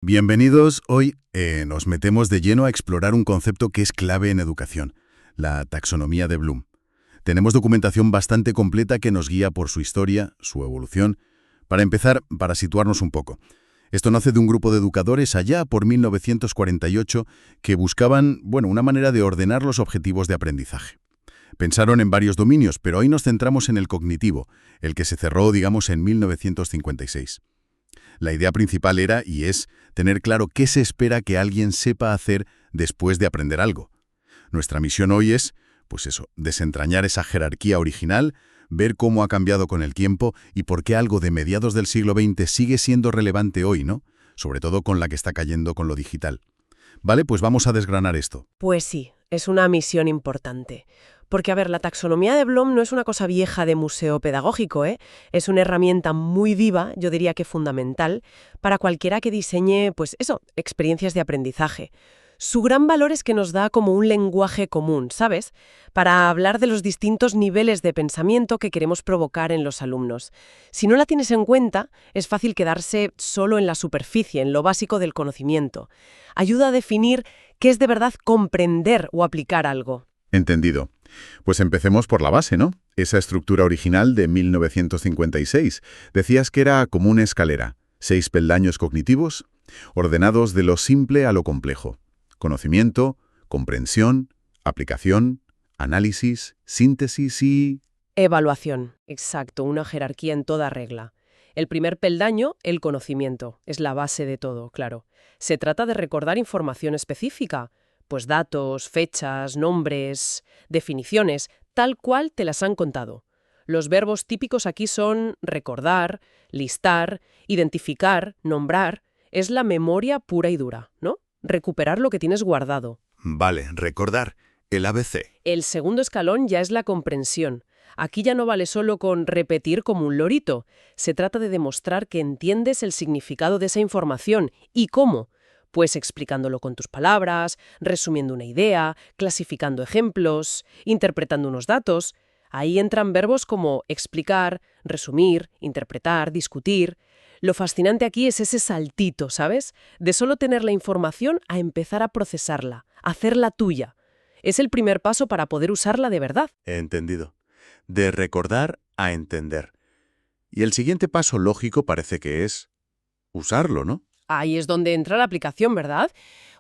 Bienvenidos. Hoy nos metemos de lleno a explorar un concepto que es clave en educación, la taxonomía de Bloom. Tenemos documentación bastante completa que nos guía por su historia, su evolución. Para empezar, para situarnos un poco. Esto nace de un grupo de educadores allá por 1948 que buscaban, una manera de ordenar los objetivos de aprendizaje. Pensaron en varios dominios, pero hoy nos centramos en el cognitivo, el que se cerró, digamos, en 1956. La idea principal era, y es, tener claro qué se espera que alguien sepa hacer después de aprender algo. Nuestra misión hoy es, desentrañar esa jerarquía original, ver cómo ha cambiado con el tiempo y por qué algo de mediados del siglo XX sigue siendo relevante hoy, ¿no? Sobre todo con la que está cayendo con lo digital. Vale, pues vamos a desgranar esto. Pues sí, es una misión importante. Porque, a ver, la taxonomía de Bloom no es una cosa vieja de museo pedagógico, ¿eh? Es una herramienta muy viva, yo diría que fundamental, para cualquiera que diseñe, experiencias de aprendizaje. Su gran valor es que nos da como un lenguaje común, ¿sabes? Para hablar de los distintos niveles de pensamiento que queremos provocar en los alumnos. Si no la tienes en cuenta, es fácil quedarse solo en la superficie, en lo básico del conocimiento. Ayuda a definir qué es de verdad comprender o aplicar algo. Entendido. Pues empecemos por la base, ¿no? Esa estructura original de 1956. Decías que era como una escalera, 6 peldaños cognitivos, ordenados de lo simple a lo complejo. Conocimiento, comprensión, aplicación, análisis, síntesis y... Evaluación. Exacto, una jerarquía en toda regla. El primer peldaño, el conocimiento, es la base de todo, claro. Se trata de recordar información específica, pues datos, fechas, nombres, definiciones, tal cual te las han contado. Los verbos típicos aquí son recordar, listar, identificar, nombrar. Es la memoria pura y dura, ¿no? Recuperar lo que tienes guardado. Vale, recordar, el ABC. El segundo escalón ya es la comprensión. Aquí ya no vale solo con repetir como un lorito. Se trata de demostrar que entiendes el significado de esa información. ¿Y cómo? Pues explicándolo con tus palabras, resumiendo una idea, clasificando ejemplos, interpretando unos datos. Ahí entran verbos como explicar, resumir, interpretar, discutir. Lo fascinante aquí es ese saltito, ¿sabes? De solo tener la información a empezar a procesarla, a hacerla tuya. Es el primer paso para poder usarla de verdad. Entendido. De recordar a entender. Y el siguiente paso lógico parece que es usarlo, ¿no? Ahí es donde entra la aplicación, ¿verdad?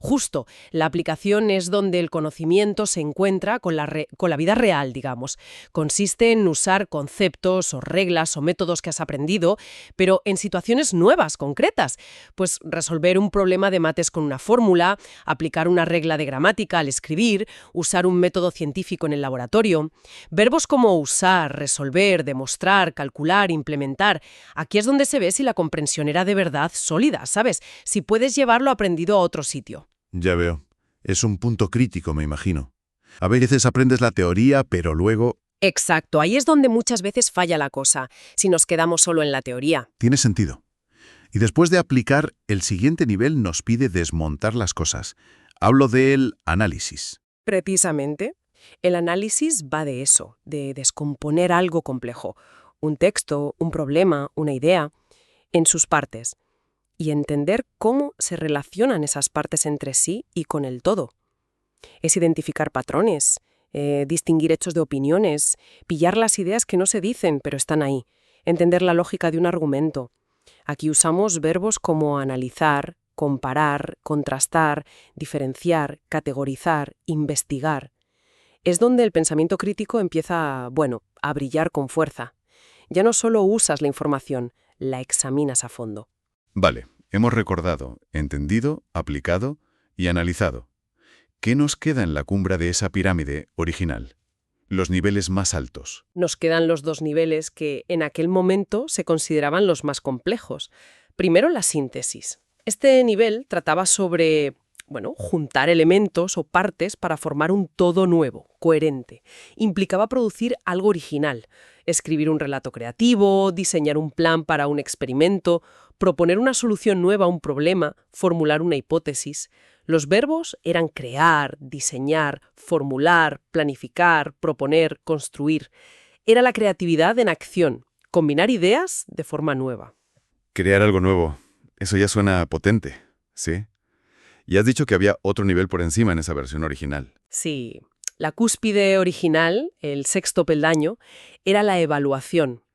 Justo, la aplicación es donde el conocimiento se encuentra con la vida real, digamos. Consiste en usar conceptos o reglas o métodos que has aprendido, pero en situaciones nuevas, concretas. Pues resolver un problema de mates con una fórmula, aplicar una regla de gramática al escribir, usar un método científico en el laboratorio. Verbos como usar, resolver, demostrar, calcular, implementar. Aquí es donde se ve si la comprensión era de verdad sólida, ¿sabes? Si puedes llevarlo aprendido a otro sitio. Ya veo. Es un punto crítico, me imagino. A veces aprendes la teoría, pero luego... Exacto, ahí es donde muchas veces falla la cosa, si nos quedamos solo en la teoría. Tiene sentido. Y después de aplicar, el siguiente nivel nos pide desmontar las cosas. Hablo del análisis. Precisamente, el análisis va de eso, de descomponer algo complejo, un texto, un problema, una idea, en sus partes, y entender cómo se relacionan esas partes entre sí y con el todo. Es identificar patrones, distinguir hechos de opiniones, pillar las ideas que no se dicen pero están ahí, entender la lógica de un argumento. Aquí usamos verbos como analizar, comparar, contrastar, diferenciar, categorizar, investigar. Es donde el pensamiento crítico empieza, a brillar con fuerza. Ya no solo usas la información, la examinas a fondo. Vale, hemos recordado, entendido, aplicado y analizado. ¿Qué nos queda en la cumbre de esa pirámide original? Los niveles más altos. Nos quedan los dos niveles que en aquel momento se consideraban los más complejos. Primero, la síntesis. Este nivel trataba sobre, juntar elementos o partes para formar un todo nuevo, coherente. Implicaba producir algo original, escribir un relato creativo, diseñar un plan para un experimento, proponer una solución nueva a un problema, formular una hipótesis. Los verbos eran crear, diseñar, formular, planificar, proponer, construir. Era la creatividad en acción, combinar ideas de forma nueva. Crear algo nuevo. Eso ya suena potente. Sí. Y has dicho que había otro nivel por encima en esa versión original. Sí, la cúspide original, el sexto peldaño, era la evaluación.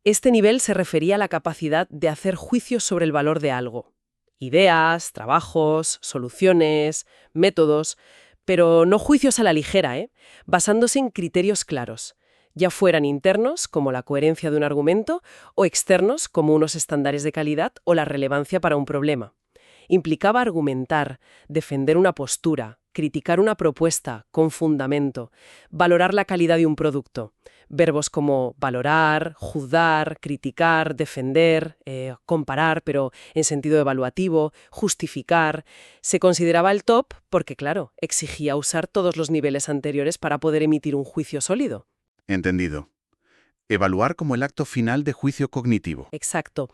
Este nivel se refería a la capacidad de hacer juicios sobre el valor de algo. Ideas, trabajos, soluciones, métodos, pero no juicios a la ligera, basándose en criterios claros, ya fueran internos, como la coherencia de un argumento, o externos, como unos estándares de calidad o la relevancia para un problema. Implicaba argumentar, defender una postura, criticar una propuesta con fundamento, valorar la calidad de un producto. Verbos como valorar, juzgar, criticar, defender, comparar, pero en sentido evaluativo, justificar. Se consideraba el top porque, claro, exigía usar todos los niveles anteriores para poder emitir un juicio sólido. Entendido. Evaluar como el acto final de juicio cognitivo. Exacto.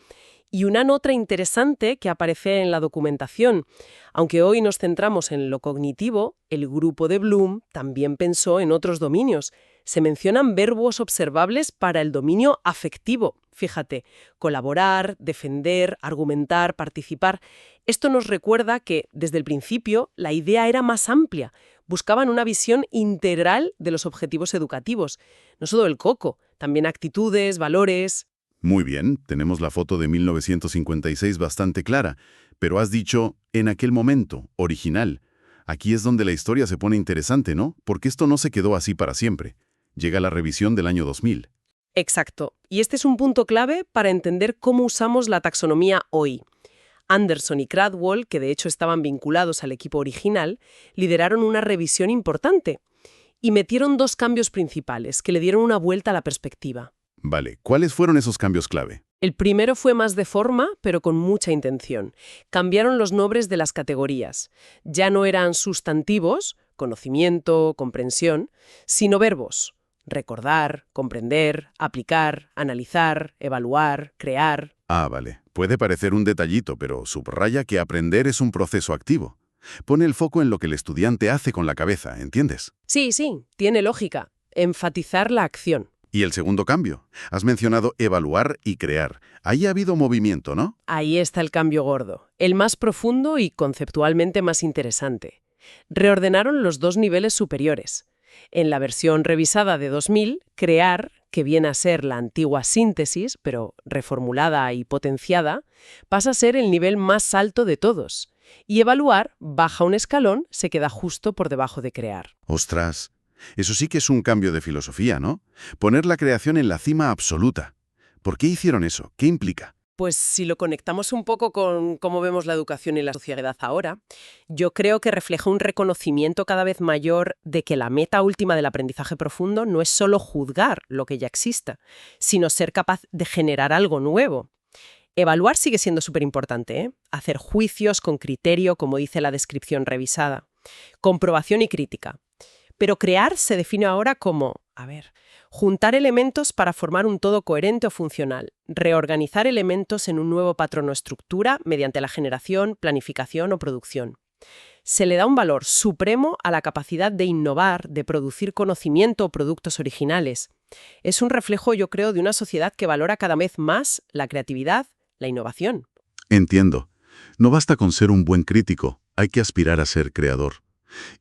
Y una nota interesante que aparece en la documentación. Aunque hoy nos centramos en lo cognitivo, el grupo de Bloom también pensó en otros dominios. Se mencionan verbos observables para el dominio afectivo. Fíjate, colaborar, defender, argumentar, participar. Esto nos recuerda que, desde el principio, la idea era más amplia. Buscaban una visión integral de los objetivos educativos. No solo el coco, también actitudes, valores. Muy bien, tenemos la foto de 1956 bastante clara, pero has dicho en aquel momento, original. Aquí es donde la historia se pone interesante, ¿no? Porque esto no se quedó así para siempre. Llega la revisión del año 2000. Exacto. Y este es un punto clave para entender cómo usamos la taxonomía hoy. Anderson y Cradwell, que de hecho estaban vinculados al equipo original, lideraron una revisión importante y metieron dos cambios principales que le dieron una vuelta a la perspectiva. Vale, ¿cuáles fueron esos cambios clave? El primero fue más de forma, pero con mucha intención. Cambiaron los nombres de las categorías. Ya no eran sustantivos, conocimiento, comprensión, sino verbos. Recordar, comprender, aplicar, analizar, evaluar, crear. Ah, vale. Puede parecer un detallito, pero subraya que aprender es un proceso activo. Pone el foco en lo que el estudiante hace con la cabeza, ¿entiendes? Sí, tiene lógica. Enfatizar la acción. Y el segundo cambio. Has mencionado evaluar y crear. Ahí ha habido movimiento, ¿no? Ahí está el cambio gordo, el más profundo y conceptualmente más interesante. Reordenaron los dos niveles superiores. En la versión revisada de 2000, crear, que viene a ser la antigua síntesis, pero reformulada y potenciada, pasa a ser el nivel más alto de todos. Y evaluar baja un escalón, se queda justo por debajo de crear. Ostras, eso sí que es un cambio de filosofía, ¿no? Poner la creación en la cima absoluta. ¿Por qué hicieron eso? ¿Qué implica? Pues si lo conectamos un poco con cómo vemos la educación y la sociedad ahora, yo creo que refleja un reconocimiento cada vez mayor de que la meta última del aprendizaje profundo no es solo juzgar lo que ya exista, sino ser capaz de generar algo nuevo. Evaluar sigue siendo súper importante, ¿eh? Hacer juicios con criterio, como dice la descripción revisada. Comprobación y crítica. Pero crear se define ahora como, juntar elementos para formar un todo coherente o funcional, reorganizar elementos en un nuevo patrón o estructura mediante la generación, planificación o producción. Se le da un valor supremo a la capacidad de innovar, de producir conocimiento o productos originales. Es un reflejo, yo creo, de una sociedad que valora cada vez más la creatividad, la innovación. Entiendo. No basta con ser un buen crítico, hay que aspirar a ser creador.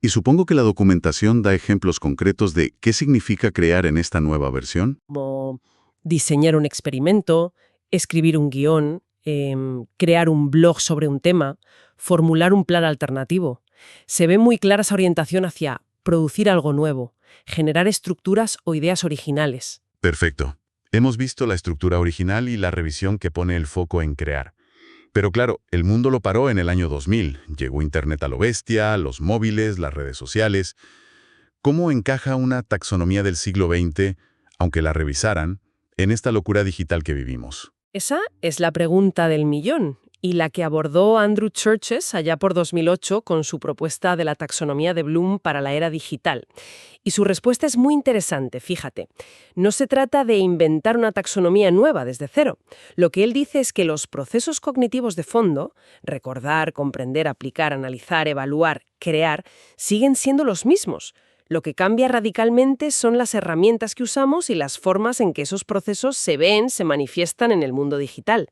Y supongo que la documentación da ejemplos concretos de qué significa crear en esta nueva versión. Como diseñar un experimento, escribir un guión, crear un blog sobre un tema, formular un plan alternativo. Se ve muy clara esa orientación hacia producir algo nuevo, generar estructuras o ideas originales. Perfecto. Hemos visto la estructura original y la revisión que pone el foco en crear. Pero claro, el mundo lo paró en el año 2000. Llegó Internet a lo bestia, los móviles, las redes sociales. ¿Cómo encaja una taxonomía del siglo XX, aunque la revisaran, en esta locura digital que vivimos? Esa es la pregunta del millón, y la que abordó Andrew Churches allá por 2008 con su propuesta de la taxonomía de Bloom para la era digital. Y su respuesta es muy interesante, fíjate. No se trata de inventar una taxonomía nueva desde cero. Lo que él dice es que los procesos cognitivos de fondo, recordar, comprender, aplicar, analizar, evaluar, crear, siguen siendo los mismos. Lo que cambia radicalmente son las herramientas que usamos y las formas en que esos procesos se ven, se manifiestan en el mundo digital.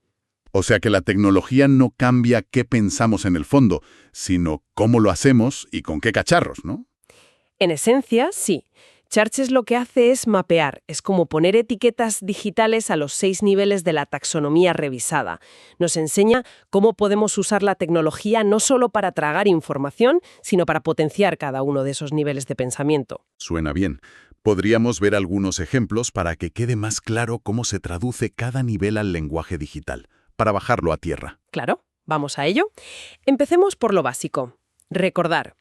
O sea que la tecnología no cambia qué pensamos en el fondo, sino cómo lo hacemos y con qué cacharros, ¿no? En esencia, sí. Churches lo que hace es mapear, es como poner etiquetas digitales a los 6 niveles de la taxonomía revisada. Nos enseña cómo podemos usar la tecnología no solo para tragar información, sino para potenciar cada uno de esos niveles de pensamiento. Suena bien. Podríamos ver algunos ejemplos para que quede más claro cómo se traduce cada nivel al lenguaje digital, para bajarlo a tierra. Claro, vamos a ello. Empecemos por lo básico. Recordar.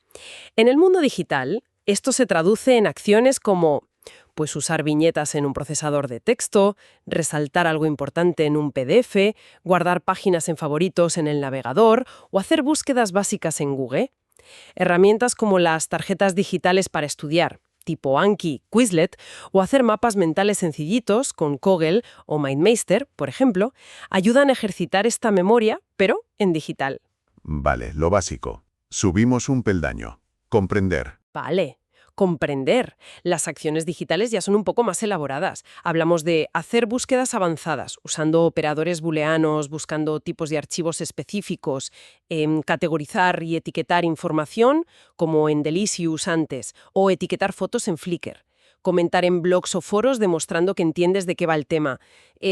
En el mundo digital, esto se traduce en acciones como pues usar viñetas en un procesador de texto, resaltar algo importante en un PDF, guardar páginas en favoritos en el navegador o hacer búsquedas básicas en Google. Herramientas como las tarjetas digitales para estudiar, tipo Anki, Quizlet, o hacer mapas mentales sencillitos con Kaggle o MindMeister, por ejemplo, ayudan a ejercitar esta memoria, pero en digital. Vale, lo básico. Subimos un peldaño. Comprender. Vale. Comprender. Las acciones digitales ya son un poco más elaboradas. Hablamos de hacer búsquedas avanzadas, usando operadores booleanos, buscando tipos de archivos específicos, categorizar y etiquetar información, como en Delicious antes, o etiquetar fotos en Flickr. Comentar en blogs o foros demostrando que entiendes de qué va el tema,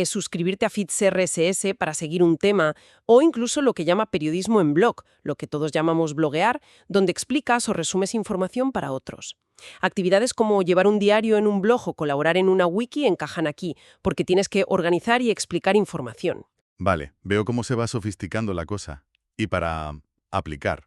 suscribirte a feeds RSS para seguir un tema, o incluso lo que llama periodismo en blog, lo que todos llamamos bloguear, donde explicas o resumes información para otros. Actividades como llevar un diario en un blog o colaborar en una wiki encajan aquí, porque tienes que organizar y explicar información. Vale, veo cómo se va sofisticando la cosa. Y para aplicar,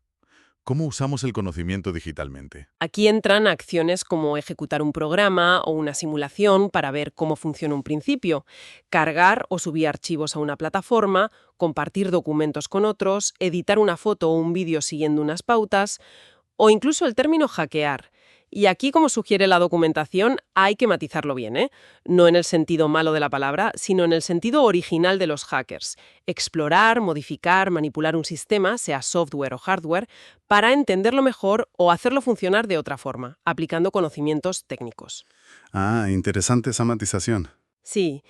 ¿cómo usamos el conocimiento digitalmente? Aquí entran acciones como ejecutar un programa o una simulación para ver cómo funciona un principio, cargar o subir archivos a una plataforma, compartir documentos con otros, editar una foto o un vídeo siguiendo unas pautas, o incluso el término hackear. Y aquí, como sugiere la documentación, hay que matizarlo bien, ¿eh? No en el sentido malo de la palabra, sino en el sentido original de los hackers. Explorar, modificar, manipular un sistema, sea software o hardware, para entenderlo mejor o hacerlo funcionar de otra forma, aplicando conocimientos técnicos. Ah, interesante esa matización. Sí.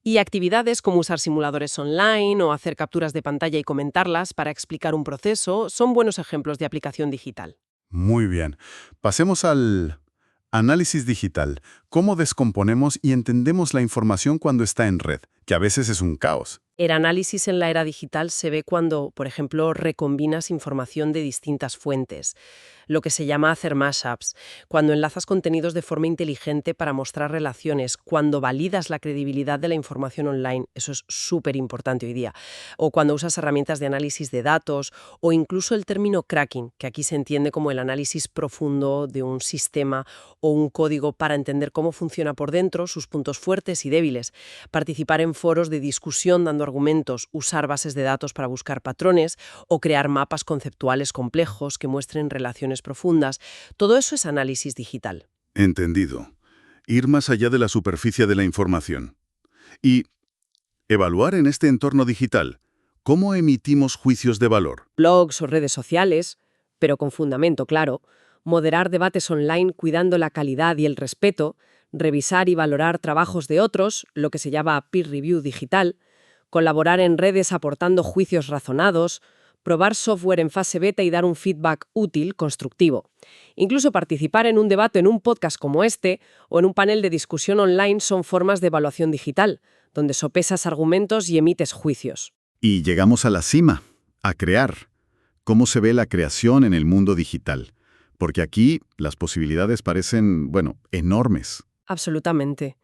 Y actividades como usar simuladores online o hacer capturas de pantalla y comentarlas para explicar un proceso son buenos ejemplos de aplicación digital. Muy bien. Pasemos al análisis digital. ¿Cómo descomponemos y entendemos la información cuando está en red? Que a veces es un caos. El análisis en la era digital se ve cuando, por ejemplo, recombinas información de distintas fuentes, lo que se llama hacer mashups, cuando enlazas contenidos de forma inteligente para mostrar relaciones, cuando validas la credibilidad de la información online, eso es súper importante hoy día, o cuando usas herramientas de análisis de datos, o incluso el término cracking, que aquí se entiende como el análisis profundo de un sistema o un código para entender cómo funciona por dentro, sus puntos fuertes y débiles, participar en foros de discusión dando argumentos, usar bases de datos para buscar patrones o crear mapas conceptuales complejos que muestren relaciones profundas. Todo eso es análisis digital. Entendido. Ir más allá de la superficie de la información. Y evaluar en este entorno digital. ¿Cómo emitimos juicios de valor? Blogs o redes sociales, pero con fundamento claro, moderar debates online cuidando la calidad y el respeto, revisar y valorar trabajos de otros, lo que se llama peer review digital, colaborar en redes aportando juicios razonados, probar software en fase beta y dar un feedback útil, constructivo. Incluso participar en un debate en un podcast como este o en un panel de discusión online son formas de evaluación digital, donde sopesas argumentos y emites juicios. Y llegamos a la cima, a crear. ¿Cómo se ve la creación en el mundo digital? Porque aquí las posibilidades parecen, enormes. Absolutamente.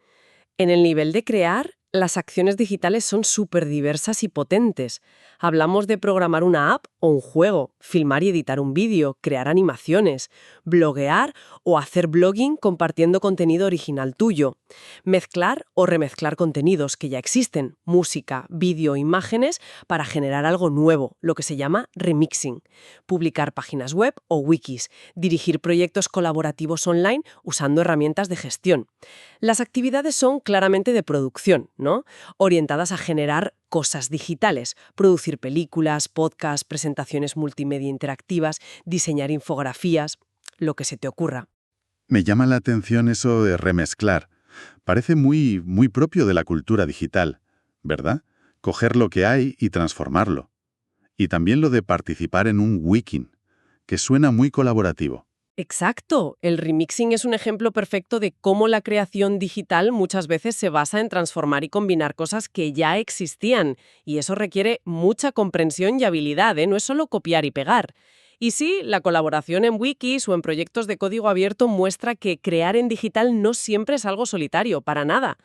En el nivel de crear, las acciones digitales son súper diversas y potentes. Hablamos de programar una app o un juego, filmar y editar un vídeo, crear animaciones, bloguear o hacer blogging compartiendo contenido original tuyo, mezclar o remezclar contenidos que ya existen, música, vídeo, imágenes, para generar algo nuevo, lo que se llama remixing, publicar páginas web o wikis, dirigir proyectos colaborativos online usando herramientas de gestión. Las actividades son claramente de producción, ¿no? Orientadas a generar cosas digitales, producir películas, podcasts, presentaciones multimedia interactivas, diseñar infografías, lo que se te ocurra. Me llama la atención eso de remezclar. Parece muy propio de la cultura digital, ¿verdad? Coger lo que hay y transformarlo. Y también lo de participar en un wiki, que suena muy colaborativo. Exacto. El remixing es un ejemplo perfecto de cómo la creación digital muchas veces se basa en transformar y combinar cosas que ya existían, y eso requiere mucha comprensión y habilidad, ¿eh? No es solo copiar y pegar. Y sí, la colaboración en wikis o en proyectos de código abierto muestra que crear en digital no siempre es algo solitario, para nada.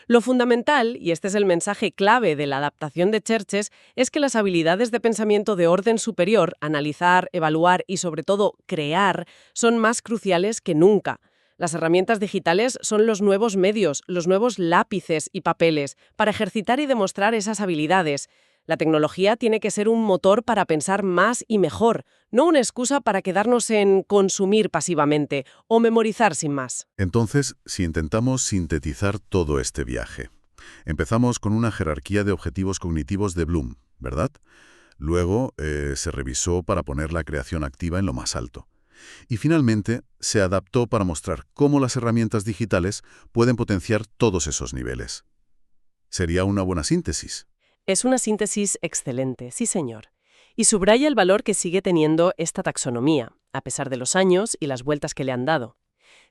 Lo fundamental, y este es el mensaje clave de la adaptación de Churches, es que las habilidades de pensamiento de orden superior, analizar, evaluar y sobre todo crear, son más cruciales que nunca. Las herramientas digitales son los nuevos medios, los nuevos lápices y papeles para ejercitar y demostrar esas habilidades. La tecnología tiene que ser un motor para pensar más y mejor, no una excusa para quedarnos en consumir pasivamente o memorizar sin más. Entonces, si intentamos sintetizar todo este viaje, empezamos con una jerarquía de objetivos cognitivos de Bloom, ¿verdad? Luego se revisó para poner la creación activa en lo más alto. Y finalmente se adaptó para mostrar cómo las herramientas digitales pueden potenciar todos esos niveles. ¿Sería una buena síntesis? Es una síntesis excelente, sí señor. Y subraya el valor que sigue teniendo esta taxonomía, a pesar de los años y las vueltas que le han dado.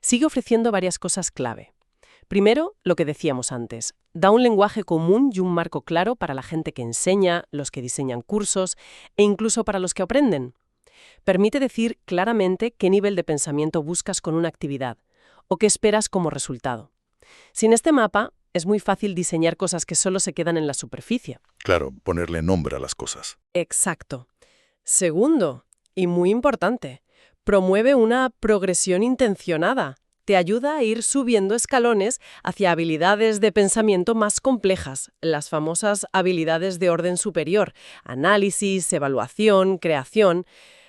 Sigue ofreciendo varias cosas clave. Primero, lo que decíamos antes, da un lenguaje común y un marco claro para la gente que enseña, los que diseñan cursos e incluso para los que aprenden. Permite decir claramente qué nivel de pensamiento buscas con una actividad o qué esperas como resultado. Sin este mapa, es muy fácil diseñar cosas que solo se quedan en la superficie. Claro, ponerle nombre a las cosas. Exacto. Segundo, y muy importante, promueve una progresión intencionada. Te ayuda a ir subiendo escalones hacia habilidades de pensamiento más complejas, las famosas habilidades de orden superior, análisis, evaluación, creación.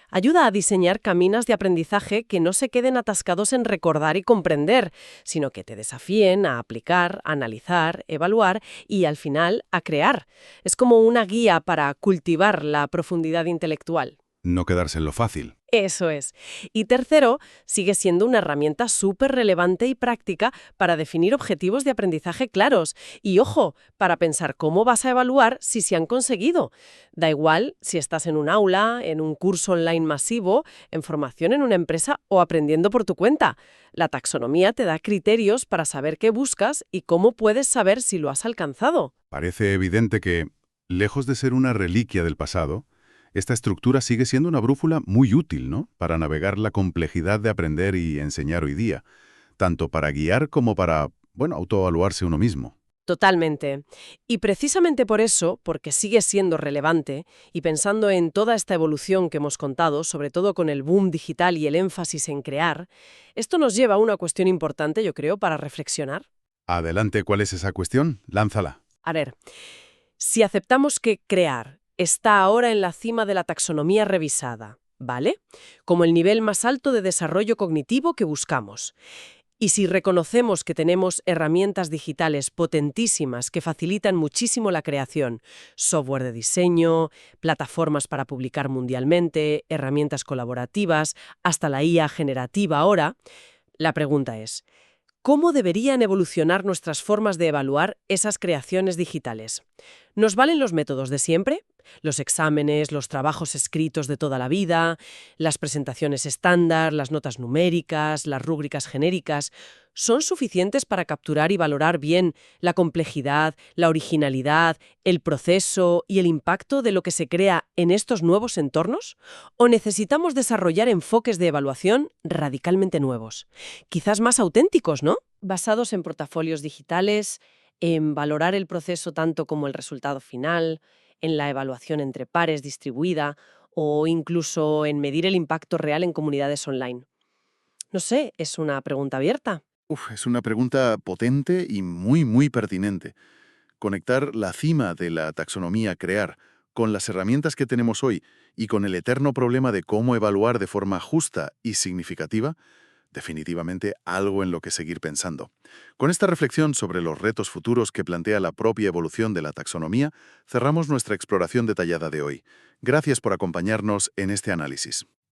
Ayuda a diseñar caminos de aprendizaje que no se queden atascados en recordar y comprender, sino que te desafíen a aplicar, analizar, evaluar y, al final, a crear. Es como una guía para cultivar la profundidad intelectual. No quedarse en lo fácil. Eso es. Y tercero, sigue siendo una herramienta súper relevante y práctica para definir objetivos de aprendizaje claros. Y ojo, para pensar cómo vas a evaluar si se han conseguido. Da igual si estás en un aula, en un curso online masivo, en formación en una empresa o aprendiendo por tu cuenta. La taxonomía te da criterios para saber qué buscas y cómo puedes saber si lo has alcanzado. Parece evidente que, lejos de ser una reliquia del pasado, esta estructura sigue siendo una brújula muy útil, ¿no?, para navegar la complejidad de aprender y enseñar hoy día, tanto para guiar como para, autoevaluarse uno mismo. Totalmente. Y precisamente por eso, porque sigue siendo relevante, y pensando en toda esta evolución que hemos contado, sobre todo con el boom digital y el énfasis en crear, esto nos lleva a una cuestión importante, yo creo, para reflexionar. Adelante, ¿cuál es esa cuestión? Lánzala. A ver, si aceptamos que crear está ahora en la cima de la taxonomía revisada, ¿vale? Como el nivel más alto de desarrollo cognitivo que buscamos. Y si reconocemos que tenemos herramientas digitales potentísimas que facilitan muchísimo la creación, software de diseño, plataformas para publicar mundialmente, herramientas colaborativas, hasta la IA generativa ahora, la pregunta es, ¿cómo deberían evolucionar nuestras formas de evaluar esas creaciones digitales? ¿Nos valen los métodos de siempre? Los exámenes, los trabajos escritos de toda la vida, las presentaciones estándar, las notas numéricas, las rúbricas genéricas, ¿son suficientes para capturar y valorar bien la complejidad, la originalidad, el proceso y el impacto de lo que se crea en estos nuevos entornos? ¿O necesitamos desarrollar enfoques de evaluación radicalmente nuevos? Quizás más auténticos, ¿no? Basados en portafolios digitales, en valorar el proceso tanto como el resultado final, en la evaluación entre pares distribuida o incluso en medir el impacto real en comunidades online. No sé, es una pregunta abierta. Es una pregunta potente y muy, muy pertinente. Conectar la cima de la taxonomía crear con las herramientas que tenemos hoy y con el eterno problema de cómo evaluar de forma justa y significativa, definitivamente algo en lo que seguir pensando. Con esta reflexión sobre los retos futuros que plantea la propia evolución de la taxonomía, cerramos nuestra exploración detallada de hoy. Gracias por acompañarnos en este análisis.